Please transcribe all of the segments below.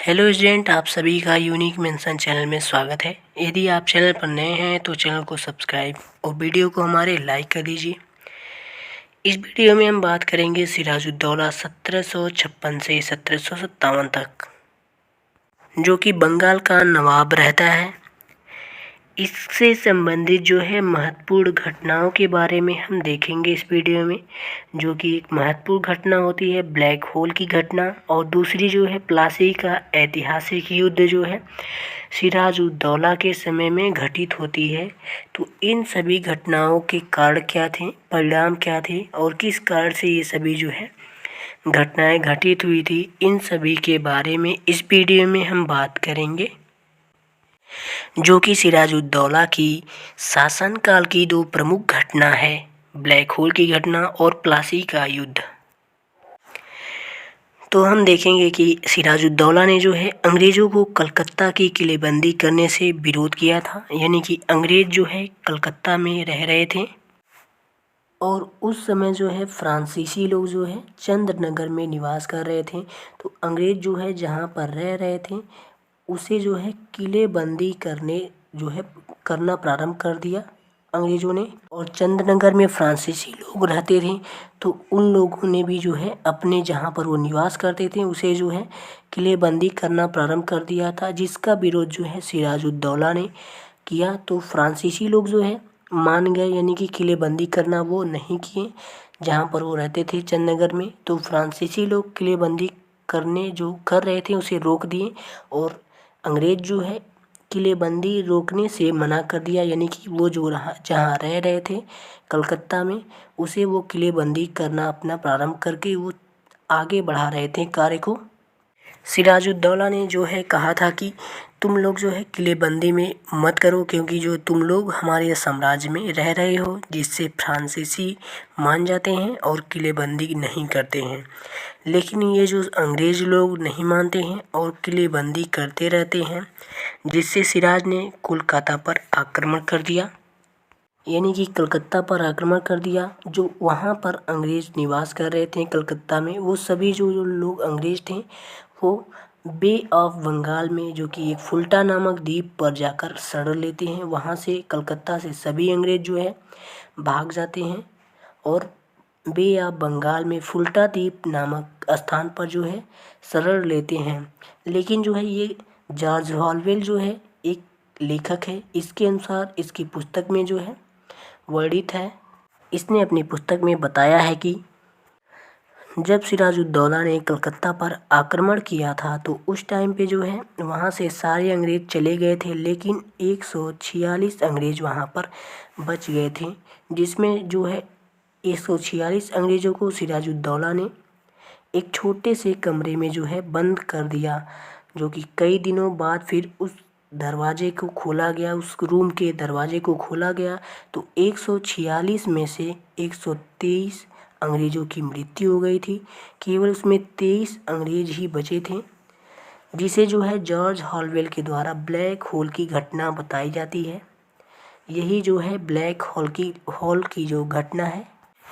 Hello student, आप सभी का यूनिक मेंशन चैनल में स्वागत है। यदि आप चैनल पर नए हैं तो चैनल को सब्सक्राइब और वीडियो को हमारे लाइक कर दीजिए। इस वीडियो में हम बात करेंगे सिराजुद्दौला 1756 से 1757 तक, जो कि बंगाल का नवाब रहता है। इससे संबंधित जो है महत्वपूर्ण घटनाओं के बारे में हम देखेंगे इस वीडियो में, जो कि एक महत्वपूर्ण घटना होती है ब्लैक होल की घटना, और दूसरी जो है प्लासी का ऐतिहासिक युद्ध जो है सिराजुद्दौला के समय में घटित होती है। तो इन सभी घटनाओं के कारण क्या थे, परिणाम क्या थे और किस कारण से ये सभी जो है घटनाएं घटित हुई थी, इन सभी के बारे में इस वीडियो में हम बात करेंगे, जो कि सिराजुद्दौला की शासनकाल की दो प्रमुख घटना है, ब्लैक होल की घटना और प्लासी का युद्ध। तो हम देखेंगे कि सिराजुद्दौला ने जो है अंग्रेज़ों को कलकत्ता की किलेबंदी करने से विरोध किया था। यानी कि अंग्रेज़ जो है कलकत्ता में रह रहे थे और उस समय जो है फ्रांसीसी लोग जो है चंद्रनगर में निवास कर रहे थे। तो अंग्रेज़ जो है जहाँ पर रह रहे थे उसे जो है किलेबंदी करना प्रारंभ कर दिया अंग्रेज़ों ने। और चंद्रनगर में फ्रांसीसी लोग रहते थे, तो उन लोगों ने भी जो है अपने जहाँ पर वो निवास करते थे उसे जो है किलेबंदी करना प्रारंभ कर दिया था, जिसका विरोध जो है सिराजुद्दौला ने किया। तो फ्रांसीसी लोग जो है मान गए, यानी कि किलेबंदी करना वो नहीं किए जहाँ पर वो रहते थे चंद्रनगर में। तो फ्रांसीसी लोग किलेबंदी करने जो कर रहे थे उसे रोक दिए और अंग्रेज़ जो है किलेबंदी रोकने से मना कर दिया। यानी कि वो जो जहाँ रह रहे थे कलकत्ता में उसे वो किलेबंदी करना अपना प्रारंभ करके वो आगे बढ़ा रहे थे कार्य को। सिराजुद्दौला ने जो है कहा था कि तुम लोग जो है किलेबंदी में मत करो, क्योंकि जो तुम लोग हमारे साम्राज्य में रह रहे हो, जिससे फ्रांसीसी मान जाते हैं और किलेबंदी नहीं करते हैं। लेकिन ये जो अंग्रेज़ लोग नहीं मानते हैं और किलेबंदी करते रहते हैं, जिससे सिराज ने कोलकाता पर आक्रमण कर दिया। यानी कि कलकत्ता पर आक्रमण कर दिया। जो वहाँ पर अंग्रेज़ निवास कर रहे थे कलकत्ता में, वो सभी जो लोग अंग्रेज़ थे वो बे ऑफ बंगाल में, जो कि एक फुल्टा नामक द्वीप पर जाकर शरण लेते हैं। वहाँ से कलकत्ता से सभी अंग्रेज़ जो है भाग जाते हैं और बे ऑफ बंगाल में फुल्टा द्वीप नामक स्थान पर जो है शरण लेते हैं। लेकिन जो है ये जॉर्ज ऑरवेल जो है एक लेखक है, इसके अनुसार इसकी पुस्तक में जो है वर्णित है। इसने अपनी पुस्तक में बताया है कि जब सिराजुद्दौला ने कलकत्ता पर आक्रमण किया था तो उस टाइम पे जो है वहाँ से सारे अंग्रेज़ चले गए थे, लेकिन 146 अंग्रेज़ वहाँ पर बच गए थे, जिसमें जो है 146 अंग्रेज़ों को सिराजुद्दौला ने एक छोटे से कमरे में जो है बंद कर दिया, जो कि कई दिनों बाद फिर उस दरवाजे को खोला गया, उस रूम के दरवाजे को खोला गया। तो 146 में से 123 अंग्रेज़ों की मृत्यु हो गई थी, केवल उसमें 23 अंग्रेज़ ही बचे थे, जिसे जो है जॉर्ज ऑरवेल के द्वारा ब्लैक होल की घटना बताई जाती है। यही जो है ब्लैक होल की जो घटना है,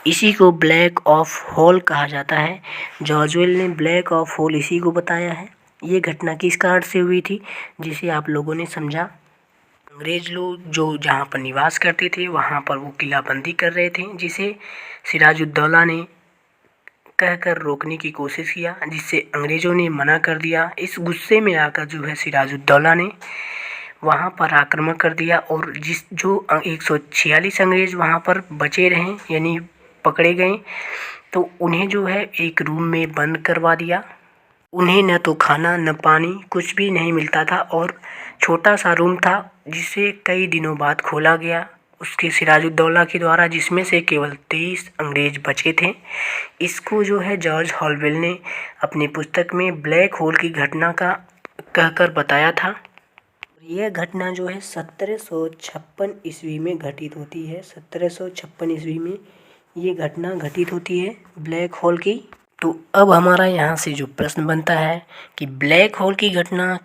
इसी को ब्लैक ऑफ होल कहा जाता है। जॉर्ज ऑरवेल ने ब्लैक ऑफ होल इसी को बताया है। ये घटना किस कारण से हुई थी, जिसे आप लोगों ने समझा। अंग्रेज़ लोग जो जहाँ पर निवास करते थे वहाँ पर वो किलाबंदी कर रहे थे, जिसे सिराजुद्दौला ने कहकर रोकने की कोशिश किया, जिससे अंग्रेज़ों ने मना कर दिया। इस गुस्से में आकर जो है सिराजुद्दौला ने वहाँ पर आक्रमण कर दिया और जो 146 अंग्रेज़ वहाँ पर बचे रहे, यानी पकड़े गए, तो उन्हें जो है एक रूम में बंद करवा दिया। उन्हें न तो खाना न पानी कुछ भी नहीं मिलता था और छोटा सा रूम था, जिसे कई दिनों बाद खोला गया उसके सिराजुद्दौला के द्वारा, जिसमें से केवल 23 अंग्रेज़ बचे थे। इसको जो है जॉर्ज ऑरवेल ने अपनी पुस्तक में ब्लैक होल की घटना का कहकर बताया था। यह घटना जो है 1756 ईस्वी में घटित होती है। 1756 ईस्वी में ये घटना घटित होती है ब्लैक होल की। तो अब हमारा यहाँ से जो प्रश्न बनता है कि ब्लैक होल की घटना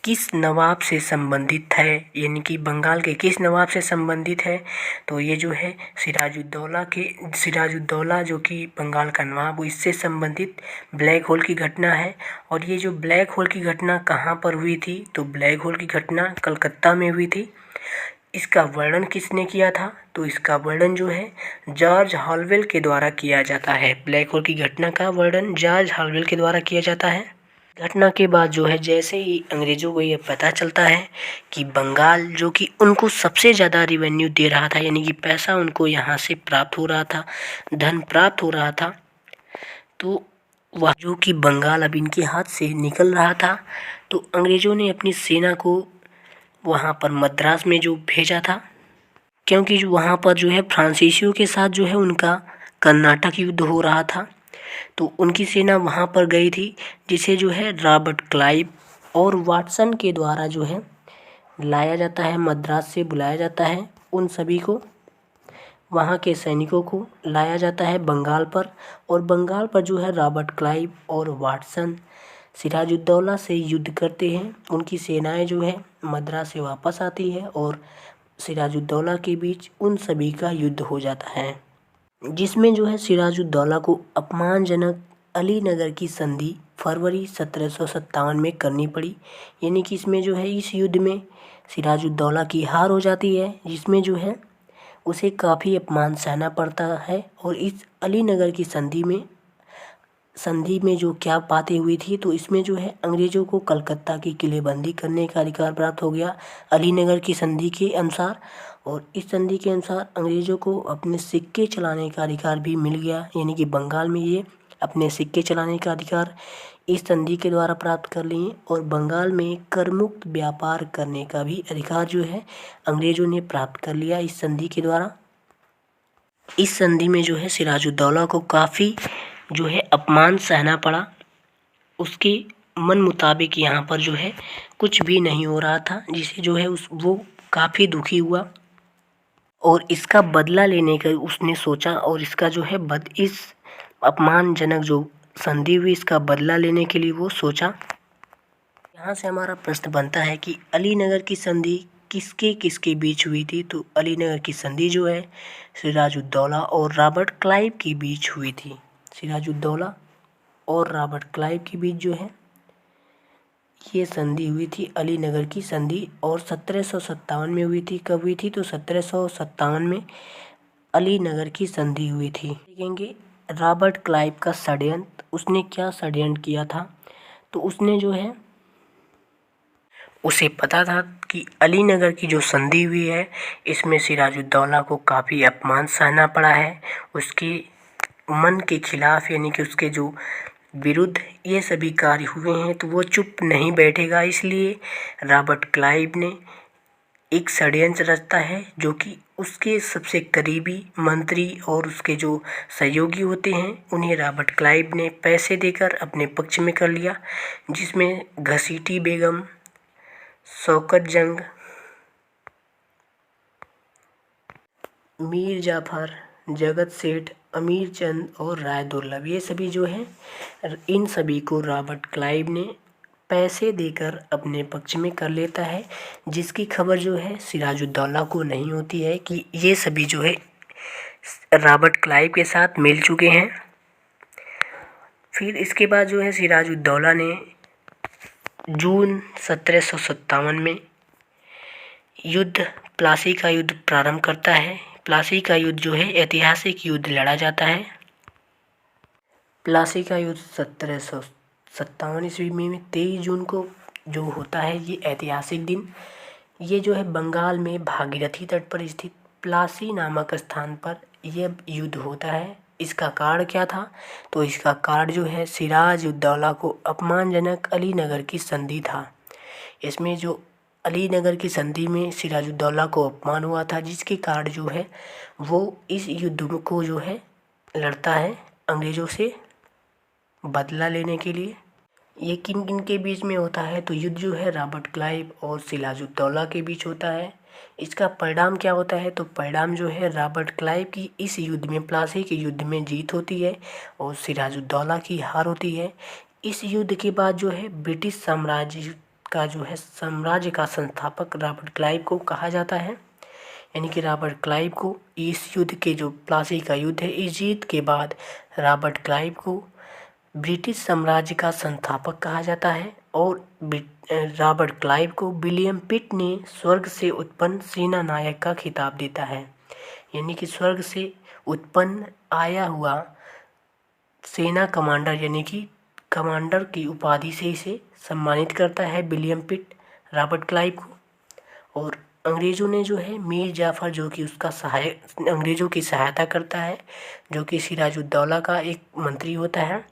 किस नवाब से संबंधित है, यानी कि बंगाल के किस नवाब से संबंधित है, तो ये जो है सिराजुद्दौला जो कि बंगाल का नवाब, इससे संबंधित ब्लैक होल की घटना है। और ये जो ब्लैक होल की घटना कहाँ पर हुई थी, तो ब्लैक होल की घटना कलकत्ता में हुई थी। इसका वर्णन किसने किया था, तो इसका वर्णन जो है जॉर्ज हॉलवेल के द्वारा किया जाता है। ब्लैक होल की घटना का वर्णन जॉर्ज हॉलवेल के द्वारा किया जाता है। घटना के बाद जो है जैसे ही अंग्रेजों को ये पता चलता है कि बंगाल जो कि उनको सबसे ज़्यादा रिवेन्यू दे रहा था, यानी कि पैसा उनको यहाँ से प्राप्त हो रहा था, धन प्राप्त हो रहा था, तो वह जो कि बंगाल अब इनके हाथ से निकल रहा था, तो अंग्रेज़ों ने अपनी सेना को वहाँ पर मद्रास में जो भेजा था, क्योंकि जो वहाँ पर जो है फ्रांसीसियों के साथ जो है उनका कर्नाटक युद्ध हो रहा था, तो उनकी सेना वहाँ पर गई थी, जिसे जो है रॉबर्ट क्लाइव और वाटसन के द्वारा जो है लाया जाता है, मद्रास से बुलाया जाता है। उन सभी को, वहाँ के सैनिकों को लाया जाता है बंगाल पर, और बंगाल पर जो है रॉबर्ट क्लाइव और वाटसन सिराजुद्दौला से युद्ध करते हैं। उनकी सेनाएं जो है मद्रास से वापस आती है और सिराजुद्दौला के बीच उन सभी का युद्ध हो जाता है, जिसमें जो है सिराजुद्दौला को अपमानजनक अलीनगर की संधि फरवरी 1757 में करनी पड़ी। यानी कि इसमें जो है इस युद्ध में सिराजुद्दौला की हार हो जाती है, जिसमें जो है उसे काफ़ी अपमान सहना पड़ता है। और इस अलीनगर की संधि में जो क्या बातें हुई थी, तो इसमें जो है अंग्रेज़ों को कलकत्ता की किलेबंदी करने का अधिकार प्राप्त हो गया अलीनगर की संधि के अनुसार। और इस संधि के अनुसार अंग्रेज़ों को अपने सिक्के चलाने का अधिकार भी मिल गया, यानी कि बंगाल में ये अपने सिक्के चलाने का अधिकार इस संधि के द्वारा प्राप्त कर लिए। और बंगाल में करमुक्त व्यापार करने का भी अधिकार जो है अंग्रेज़ों ने प्राप्त कर लिया इस संधि के द्वारा। इस संधि में जो है सिराजुद्दौला को काफ़ी जो है अपमान सहना पड़ा। उसके मन मुताबिक यहाँ पर जो है कुछ भी नहीं हो रहा था, जिसे जो है वो काफ़ी दुखी हुआ और इसका बदला लेने का उसने सोचा। और इसका जो है इस अपमानजनक जो संधि हुई, इसका बदला लेने के लिए वो सोचा। यहाँ से हमारा प्रश्न बनता है कि अलीनगर की संधि किसके किसके बीच हुई थी, तो अलीनगर की संधि जो है सिराजुद्दौला और रॉबर्ट क्लाइव के बीच हुई थी। सिराजुद्दौला और रॉबर्ट क्लाइव के बीच जो है ये संधि हुई थी, अलीनगर की संधि। और 1757 में हुई थी। कब हुई थी, तो 1757 में अलीनगर की संधि हुई थी। देखेंगे रॉबर्ट क्लाइव का षड्यंत्र, उसने क्या षड्यंत्र किया था, तो उसने जो है उसे पता था कि अलीनगर की जो संधि हुई है इसमें सिराजुद्दौला को काफ़ी अपमान सहना पड़ा है, उसके मन के खिलाफ, यानी कि उसके जो विरुद्ध ये सभी कार्य हुए हैं, तो वो चुप नहीं बैठेगा। इसलिए रॉबर्ट क्लाइव ने एक षड्यंत्र रचता है, जो कि उसके सबसे करीबी मंत्री और उसके जो सहयोगी होते हैं उन्हें रॉबर्ट क्लाइव ने पैसे देकर अपने पक्ष में कर लिया, जिसमें घसीटी बेगम, शौकत जंग, मीर जाफर, जगत सेठ, अमीर चंद और राय दुर्लभ, ये सभी जो हैं इन सभी को रॉबर्ट क्लाइव ने पैसे देकर अपने पक्ष में कर लेता है, जिसकी खबर जो है सिराजुद्दौला को नहीं होती है कि ये सभी जो है रॉबर्ट क्लाइव के साथ मिल चुके हैं। फिर इसके बाद जो है सिराजुद्दौला ने जून 1757 में प्लासी का युद्ध प्रारंभ करता है। प्लासी का युद्ध जो है ऐतिहासिक युद्ध लड़ा जाता है। प्लासी का युद्ध 1757 ईस्वी में 23 जून को जो होता है, ये ऐतिहासिक दिन, ये जो है बंगाल में भागीरथी तट पर स्थित प्लासी नामक स्थान पर यह युद्ध होता है। इसका कारण क्या था, तो इसका कारण जो है सिराजुद्दौला को अपमानजनक अलीनगर की संधि था। इसमें जो अलीनगर की संधि में सिराजुद्दौला को अपमान हुआ था, जिसके कारण जो है वो इस युद्ध को जो है लड़ता है अंग्रेज़ों से बदला लेने के लिए। ये किन किन के बीच में होता है, तो युद्ध जो है रॉबर्ट क्लाइव और सिराजुद्दौला के बीच होता है। इसका परिणाम क्या होता है, तो परिणाम जो है रॉबर्ट क्लाइव की इस युद्ध में, प्लासी के युद्ध में जीत होती है और सिराजुद्दौला की हार होती है। इस युद्ध के बाद जो है ब्रिटिश साम्राज्य का जो है साम्राज्य का संस्थापक रॉबर्ट क्लाइव को कहा जाता है। यानी कि रॉबर्ट क्लाइव को इस युद्ध के जो प्लासी का युद्ध है, इस जीत के बाद रॉबर्ट क्लाइव को ब्रिटिश साम्राज्य का संस्थापक कहा जाता है। और रॉबर्ट क्लाइव को विलियम पिट ने स्वर्ग से उत्पन्न सेना नायक का खिताब देता है। यानी कि स्वर्ग से उत्पन्न आया हुआ सेना कमांडर यानी कि कमांडर की उपाधि से इसे सम्मानित करता है विलियम पिट रॉबर्ट क्लाइव को। और अंग्रेज़ों ने जो है मीर जाफ़र, जो कि उसका सहायक, अंग्रेज़ों की सहायता करता है, जो कि सिराजुद्दौला का एक मंत्री होता है,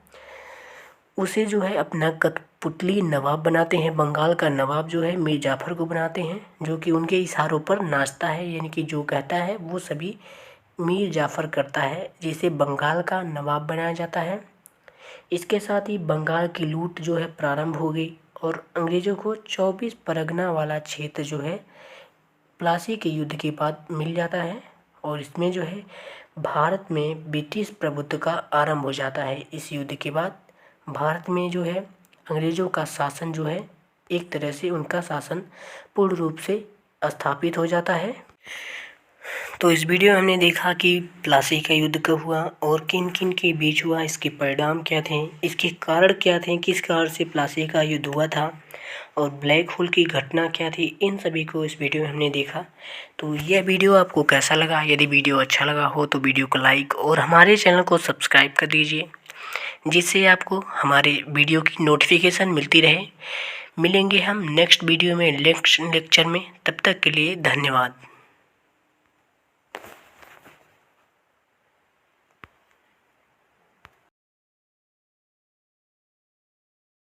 उसे जो है अपना कठपुतली नवाब बनाते हैं। बंगाल का नवाब जो है मीर जाफ़र को बनाते हैं, जो कि उनके इशारों पर नाचता है। यानी कि जो कहता है वो सभी मीर जाफ़र करता है, जिसे बंगाल का नवाब बनाया जाता है। इसके साथ ही बंगाल की लूट जो है प्रारंभ हो गई और अंग्रेज़ों को 24 परगना वाला क्षेत्र जो है प्लासी के युद्ध के बाद मिल जाता है। और इसमें जो है भारत में ब्रिटिश प्रभुत्व का आरंभ हो जाता है। इस युद्ध के बाद भारत में जो है अंग्रेज़ों का शासन जो है एक तरह से उनका शासन पूर्ण रूप से स्थापित हो जाता है। तो इस वीडियो में हमने देखा कि प्लासी का युद्ध कब हुआ और किन किन के बीच हुआ, इसके परिणाम क्या थे, इसके कारण क्या थे, किस कारण से प्लासी का युद्ध हुआ था और ब्लैक होल की घटना क्या थी, इन सभी को इस वीडियो में हमने देखा। तो यह वीडियो आपको कैसा लगा? यदि वीडियो अच्छा लगा हो तो वीडियो को लाइक और हमारे चैनल को सब्सक्राइब कर दीजिए, जिससे आपको हमारे वीडियो की नोटिफिकेशन मिलती रहे। मिलेंगे हम नेक्स्ट वीडियो में, नेक्स्ट लेक्चर में। तब तक के लिए धन्यवाद।